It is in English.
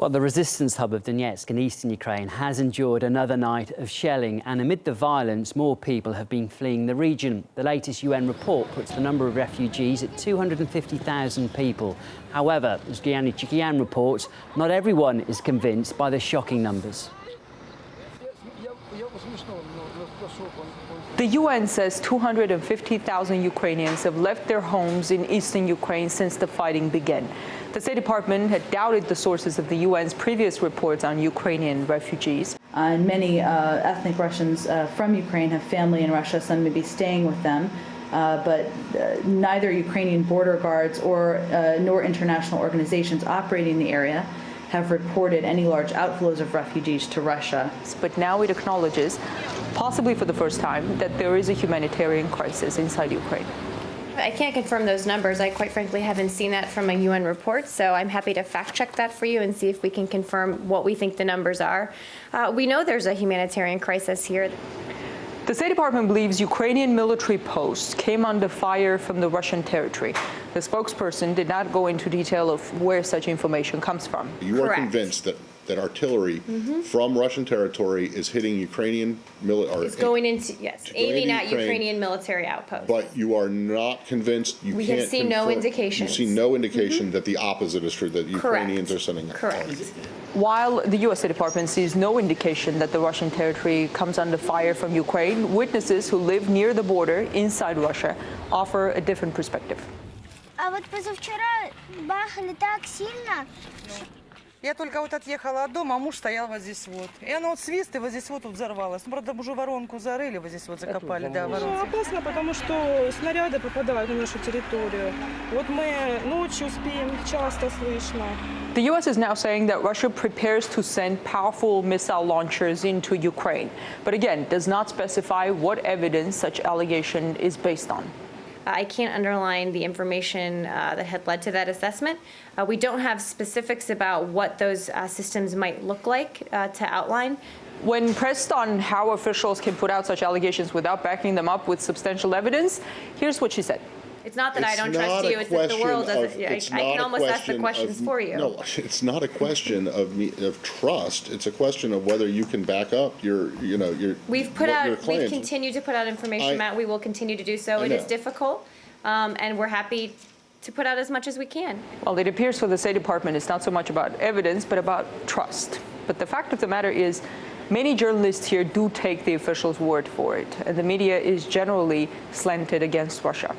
Well, the resistance hub of Donetsk in eastern Ukraine has endured another night of shelling, and amid the violence, more people have been fleeing the region. The latest UN report puts the number of refugees at 250,000 people. However, as Gianni Chikian reports, not everyone is convinced by the shocking numbers. The UN says 250,000 Ukrainians have left their homes in eastern Ukraine since the fighting began. The State Department had doubted the sources of the UN's previous reports on Ukrainian refugees. And many ethnic Russians from Ukraine have family in Russia. Some may be staying with them, but neither Ukrainian border guards nor international organizations operating in the area have reported any large outflows of refugees to Russia. But now it acknowledges, possibly for the first time, that there is a humanitarian crisis inside Ukraine. I can't confirm those numbers. I quite frankly haven't seen that from a UN report, so I'm happy to fact check that for you and see if we can confirm what we think the numbers are. We know there's a humanitarian crisis here. The State Department believes Ukrainian military posts came under fire from the Russian territory. The spokesperson did not go into detail of where such information comes from. You are convinced that artillery from Russian territory is hitting Ukrainian military. It's going into, yes, aiming at Ukrainian military outposts. But you are not convinced, we have seen no indications. You see no indication that the opposite is true, that Ukrainians are sending it. Correct. While the U.S. State Department sees no indication that the Russian territory comes under fire from Ukraine, witnesses who live near the border inside Russia offer a different perspective. А вот позавчера бахали так сильно. Я только вот отъехала от дома, а муж стоял вот здесь вот. И оно вот свист, и вот здесь вот взорвалось. Ну, правда, уже воронку зарыли, вот здесь вот закопали. Да, воронку. Опасно, потому что снаряды попадают на нашу территорию. Вот мы ночью спим, часто слышно. The U.S. is now saying that Russia prepares to send powerful missile launchers into Ukraine, but again, does not specify what evidence such allegation is based on. I can't underline the information that had led to that assessment. We don't have specifics about what those systems might look like to outline. When pressed on how officials can put out such allegations without backing them up with substantial evidence, here's what she said. It's not that I don't trust you, it's that the world doesn't. I can almost ask the questions for you. No, it's not a question of trust. It's a question of whether you can back up your We've continued to put out information, Matt. We will continue to do so. It is difficult, and we're happy to put out as much as we can. Well, it appears for the State Department it's not so much about evidence, but about trust. But the fact of the matter is, many journalists here do take the officials' word for it, and the media is generally slanted against Russia.